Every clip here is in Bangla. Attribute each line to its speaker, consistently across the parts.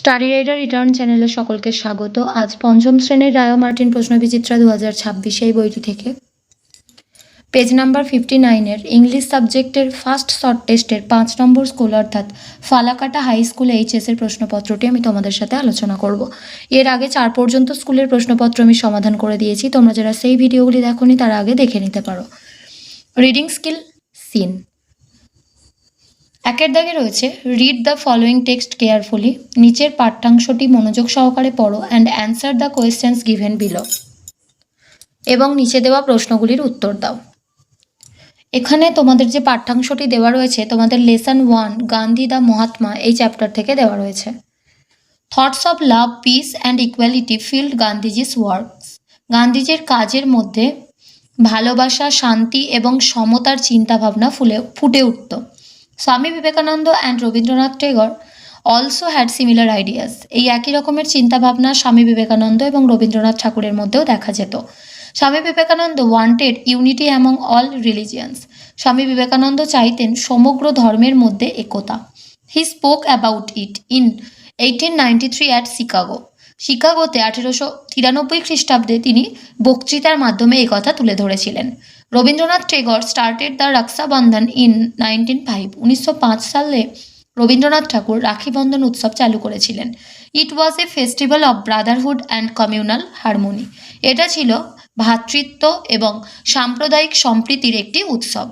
Speaker 1: স্টাডি রাইডার রিটার্ন চ্যানেলে সকলকে স্বাগত। আজ পঞ্চম শ্রেণীর রায় ও মার্টিন প্রশ্নবিচিত্রা 2026 এই বইটি থেকে পেজ নাম্বার 59-এর ইংলিশ সাবজেক্টের ফার্স্ট শর্ট টেস্টের 5 নম্বর স্কুল অর্থাৎ ফালাকাটা হাই স্কুল এইচএস এর প্রশ্নপত্রটি আমি তোমাদের সাথে আলোচনা করব। এর আগে 4 পর্যন্ত স্কুলের প্রশ্নপত্র আমি সমাধান করে দিয়েছি, তোমরা যারা সেই ভিডিওগুলি দেখোনি তারা আগে দেখে নিতে পারো। রিডিং স্কিল সিন একের দাগে রয়েছে read the following text carefully, নিচের পাঠ্যাংশটি মনোযোগ সহকারে পড়ো and answer the questions given below, এবং নিচে দেওয়া প্রশ্নগুলির উত্তর দাও। এখানে তোমাদের যে পাঠ্যাংশটি দেওয়া রয়েছে তোমাদের লেসন 1 গান্ধী দ্য মহাত্মা এই চ্যাপ্টার থেকে দেওয়া রয়েছে। Thoughts of love, piece and equality field Gandhiji's works, গান্ধীজির কাজের মধ্যে ভালোবাসা, শান্তি এবং সমতার চিন্তাভাবনা ফুটে উঠত। Swami Vivekananda and Rabindranath Tagore also had similar ideas, এই একই রকমের চিন্তাভাবনা স্বামী বিবেকানন্দ এবং রবীন্দ্রনাথ ঠাকুরের মধ্যেও দেখা যেত। Swami Vivekananda wanted unity among all religions, Swami Vivekananda চাইতেন সমগ্র ধর্মের মধ্যে একতা। He spoke about it in 1893 at Chicago, শিকাগোতে 1893 খ্রিস্টাব্দে তিনি বক্তৃতার মাধ্যমে এই কথা তুলে ধরেছিলেন। Rabindranath Tagore started the Rakshabandhan in 1905, 1905 সালে রবীন্দ্রনাথ ঠাকুর রাখি বন্ধন উৎসব চালু করেছিলেন। It was a festival of brotherhood and communal harmony, এটা ছিল ভ্রাতৃত্ব এবং সাম্প্রদায়িক সম্প্রীতির একটি উৎসব।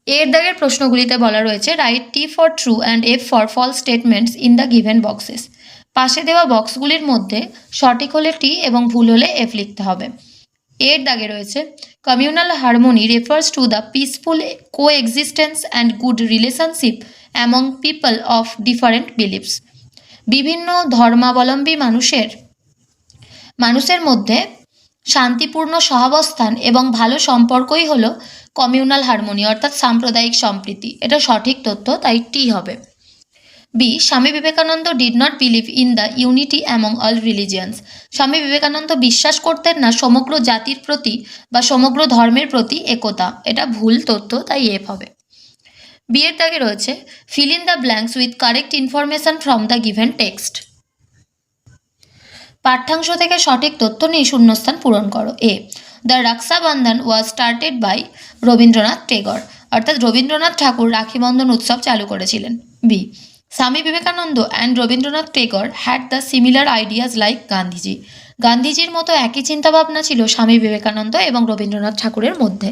Speaker 1: এর দাগের প্রশ্নগুলিতে বলা রয়েছে write T for true and F for false statements in the given boxes, পাশে দেওয়া বক্সগুলির মধ্যে সঠিক হলে টি এবং ভুল হলে এফ লিখতে হবে। এর দাগে রয়েছে communal harmony refers to the peaceful coexistence and good relationship among people of different believes, বিভিন্ন ধর্মাবলম্বী মানুষের মধ্যে শান্তিপূর্ণ সহাবস্থান এবং ভালো সম্পর্কই হলো কমিউনাল হারমোনি অর্থাৎ সাম্প্রদায়িক সম্প্রীতি, এটা সঠিক তথ্য, তাই টি হবে। B, Swami Vivekananda did not believe in the unity among all religions, Swami Vivekananda বিশ্বাস করতেন না সমগ্র জাতির প্রতি বা সমগ্র ধর্মের প্রতি একতা, এটা ভুল তথ্য, তাই এফ হবে। বি এর দাগে রয়েছে fill in the blanks with correct information from the given text, পাঠ্যাংশ থেকে সঠিক তথ্য নিয়ে শূন্যস্থান পূরণ করো। A, the Rakshabandhan was started by Rabindranath Tagore, অর্থাৎ রবীন্দ্রনাথ ঠাকুর রাখি বন্ধন উৎসব চালু করেছিলেন। B, Swami Vivekananda and Rabindranath Tagore had the similar ideas like Gandhiji, গান্ধীজির মতো একই চিন্তাভাবনা ছিল স্বামী বিবেকানন্দ এবং রবীন্দ্রনাথ ঠাকুরের মধ্যে।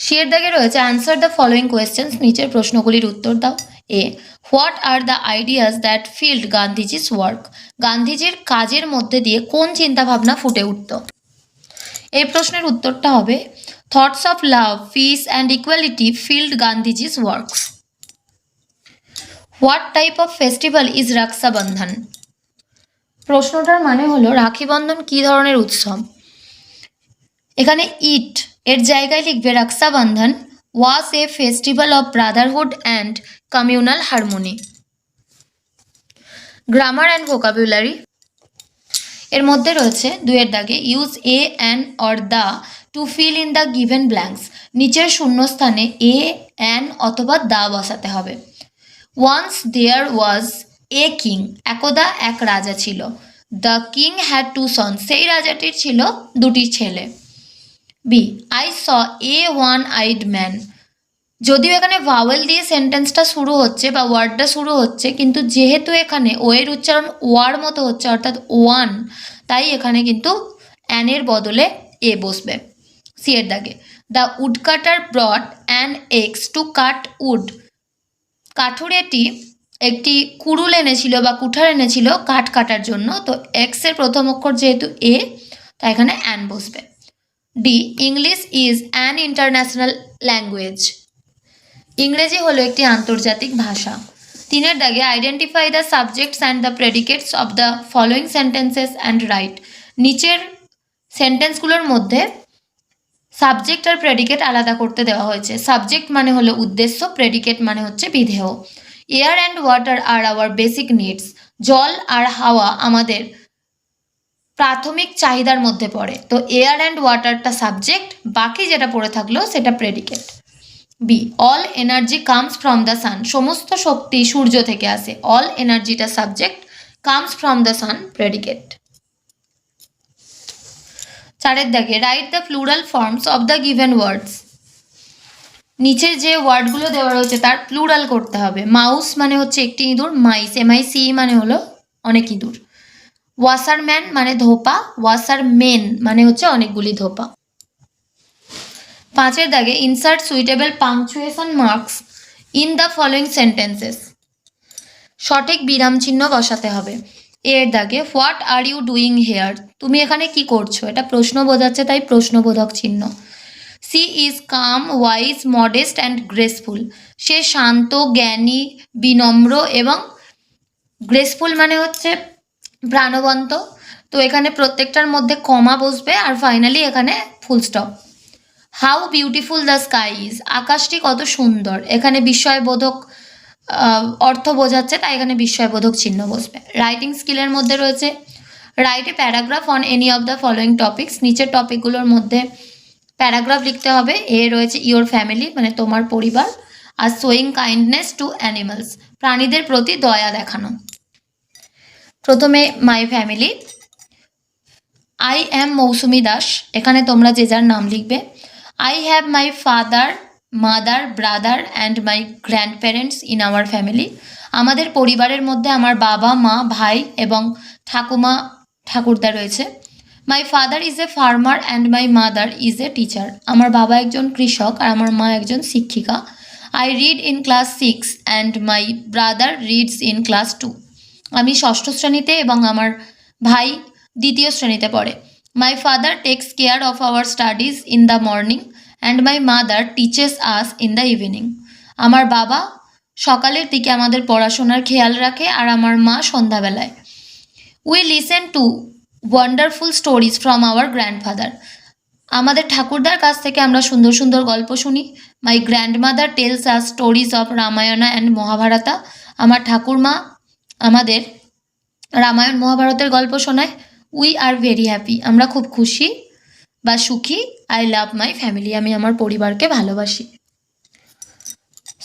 Speaker 1: সি এর দাগে রয়েছে অ্যান্সার দ্য ফলোয়িং কোয়েশ্চেন্স, নিচের প্রশ্নগুলির উত্তর দাও। A, what are the ideas that filled Gandhiji's work, গান্ধীজির কাজের মধ্যে দিয়ে কোন চিন্তাভাবনা ফুটে উঠত। এই প্রশ্নের উত্তরটা হবে thoughts of love, piece and equality field Gandhiji's works. What type of festival is Rakshabandhan, প্রশ্নটার মানে হলো রাখি বন্ধন কী ধরনের উৎসব। এখানে ইট এর জায়গায় লিখবে Rakshabandhan was a festival of brotherhood and communal harmony. Grammar and vocabulary এর মধ্যে রয়েছে 2 এর দাগে use a, an or the to fill in the given blanks, নিচের শূন্যস্থানে এ, অ্যান অথবা দ্য বসাতে হবে। Once there was a king, একদা এক রাজা ছিল। দ্য কিং হ্যাড 2 সন্স, সেই রাজাটির ছিল 2টি ছেলে। B, I saw a one eyed man, যদিও এখানে ভাওয়েল দিয়ে সেন্টেন্সটা শুরু হচ্ছে বা ওয়ার্ডটা শুরু হচ্ছে, কিন্তু যেহেতু এখানে ও এর উচ্চারণ ওয়ার মতো হচ্ছে অর্থাৎ ওয়ান, তাই এখানে কিন্তু অ্যানের বদলে এ বসবে। সি এর দাগে the wood cutter brought an axe to cut wood, কাঠুরেটি একটি কুড়ুল এনেছিল বা কুঠার এনেছিল কাঠ কাটার জন্য, তো এক্সের প্রথম অক্ষর যেহেতু এ, তাই এখানে অ্যান বসবে। D, English is an international language, ইংরেজি হলো একটি আন্তর্জাতিক ভাষা। 3 এর দাগে identify the subjects and the প্রেডিকেটস of the following sentences and right, নিচের সেন্টেন্সগুলোর মধ্যে সাবজেক্ট আর প্রেডিকেট আলাদা করতে দেওয়া হয়েছে। সাবজেক্ট মানে হলো উদ্দেশ্য, প্রেডিকেট মানে হচ্ছে বিধেয়। Air and water are our basic needs, জল আর হাওয়া আমাদের প্রাথমিক চাহিদার মধ্যে পড়ে, তো এয়ার অ্যান্ড ওয়াটারটা সাবজেক্ট, বাকি যেটা পড়ে থাকলো সেটা predicate. B, all energy comes from the sun, সমস্ত শক্তি সূর্য থেকে আসে। অল এনার্জিটা subject, comes from the sun predicate. 4 দাগে write the plural forms of the given words, নিচের যে ওয়ার্ডগুলো দেওয়া রয়েছে তার প্লুরাল করতে হবে। মাউস মানে হচ্ছে একটি ইঁদুর, মাইস MICE মানে হলো অনেক ইঁদুর। ওয়াসারম্যান মানে ধোপা, ওয়াসারমেন মানে হচ্ছে অনেকগুলি ধোপা। 5 দাগে insert suitable punctuation marks in the following sentences, সঠিক বিরাম চিহ্ন বসাতে হবে। এর দাগে what are you doing here, তুমি এখানে কি করছো, এটা প্রশ্ন বোঝাচ্ছে তাই প্রশ্নবোধক চিহ্ন। She is calm wise modest and graceful, সে শান্ত, জ্ঞানী, বিনম্র এবং গ্রেসফুল মানে হচ্ছে প্রাণবন্ত। তো এখানে প্রত্যেকটার মধ্যে কমা বসবে আর ফাইনালি এখানে full stop. How beautiful the sky is, আকাশটি কত সুন্দর, এখানে বিস্ময়বোধক অর্থ বোঝাচ্ছে তাই এখানে বিস্ময়বোধক চিহ্ন বসবে। রাইটিং স্কিলের মধ্যে রয়েছে write a paragraph on any of the following topics, নিচের টপিকগুলোর মধ্যে প্যারাগ্রাফ লিখতে হবে। এ রয়েছে ইওর ফ্যামিলি মানে তোমার পরিবার, আর শোয়িং কাইন্ডনেস টু অ্যানিমালস, প্রাণীদের প্রতি দয়া দেখানো। প্রথমে my family, I am Mousumi Das, এখানে তোমরা যে যার নাম লিখবে। I have my father, mother, brother and my grandparents in our family, আমাদের পরিবারের মধ্যে আমার বাবা, মা, ভাই এবং ঠাকুমা ঠাকুরদা রয়েছে। My father is a farmer and my mother is a teacher, আমার বাবা একজন কৃষক আর আমার মা একজন শিক্ষিকা। I read in class 6 and my brother reads in class 2, আমি ষষ্ঠ শ্রেণীতে এবং আমার ভাই দ্বিতীয় শ্রেণীতে পড়ে। My father text care of our studies in the morning and my mother teaches us in the evening, আমার বাবা সকালের দিকে আমাদের পড়াশোনার খেয়াল রাখে আর আমার মা সন্ধ্যাবেলায়। We listen to wonderful stories from our grandfather, আমাদের ঠাকুরদার কাছ থেকে আমরা সুন্দর সুন্দর গল্প শুনি। My grandmother tells us stories of Ramayana and Mahabharata, আমার ঠাকুরমা আমাদের রামায়ণ মহাভারতের গল্প শোনায়। উই আর ভেরি হ্যাপি, আমরা খুব খুশি বা সুখী। আই লাভ মাই ফ্যামিলি, আমি আমার পরিবারকে ভালোবাসি।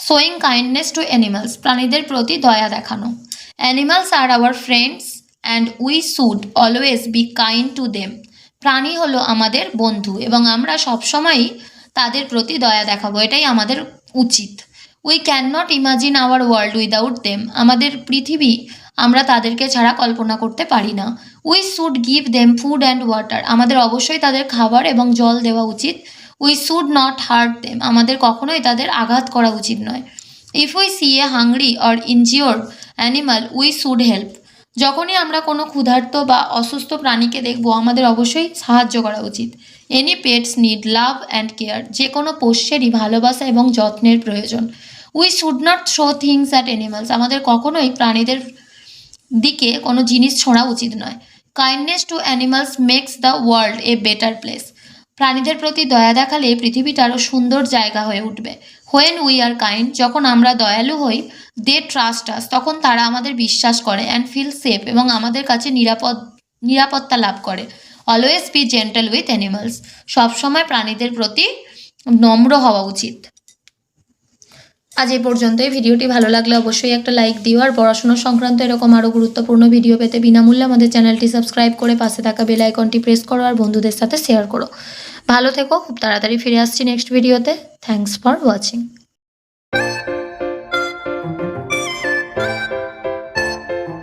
Speaker 1: শোয়িং কাইন্ডনেস টু অ্যানিমালস, প্রাণীদের প্রতি দয়া দেখানো। Animals are our friends and we should always be kind to them, প্রাণী হলো আমাদের বন্ধু এবং আমরা সবসময়ই তাদের প্রতি দয়া দেখাবো, এটাই আমাদের উচিত। We can not imagine our world without them, আমাদের পৃথিবী আমরা তাদেরকে ছাড়া কল্পনা করতে পারি না। We should give them food and water, আমাদের অবশ্যই তাদের খাবার এবং জল দেওয়া উচিত। We should not heart them, আমাদের কখনোই তাদের আঘাত করা উচিত নয়। If we see A hungry or injured animal we should help, যখনই আমরা কোনো ক্ষুধার্ত বা অসুস্থ প্রাণীকে দেখব আমাদের অবশ্যই সাহায্য করা উচিত। Any pets need love and care, যে কোনো পোষ্যেরই ভালোবাসা এবং যত্নের প্রয়োজন। We should not throw things at animals, আমাদের কখনোই প্রাণীদের দিকে কোনো জিনিস ছোঁড়া উচিত নয়। Kindness to animals makes the world a better place, প্রাণীদের প্রতি দয়া দেখালে পৃথিবীটা আরও সুন্দর জায়গা হয়ে উঠবে। হোয়েন উই আর কাইন্ড, যখন আমরা দয়ালু হই, দে ট্রাস্ট আস, তখন তারা আমাদের বিশ্বাস করে। অ্যান্ড ফিল সেফ, এবং আমাদের কাছে নিরাপত্তা লাভ করে। Always be gentle with animals, সবসময় প্রাণীদের প্রতি নম্র হওয়া উচিত। আজ এই পর্যন্তই। ভিডিওটি ভালো লাগলে অবশ্যই একটা লাইক দিও, আর পড়াশোনা সংক্রান্ত এরকম আরও গুরুত্বপূর্ণ ভিডিও পেতে বিনামূল্যে আমাদের চ্যানেলটি সাবস্ক্রাইব করে পাশে থাকা বেল আইকনটি প্রেস করো আর বন্ধুদের সাথে শেয়ার করো। ভালো থেকো, খুব তাড়াতাড়ি ফিরে আসছি নেক্সট ভিডিওতে। Thanks for watching.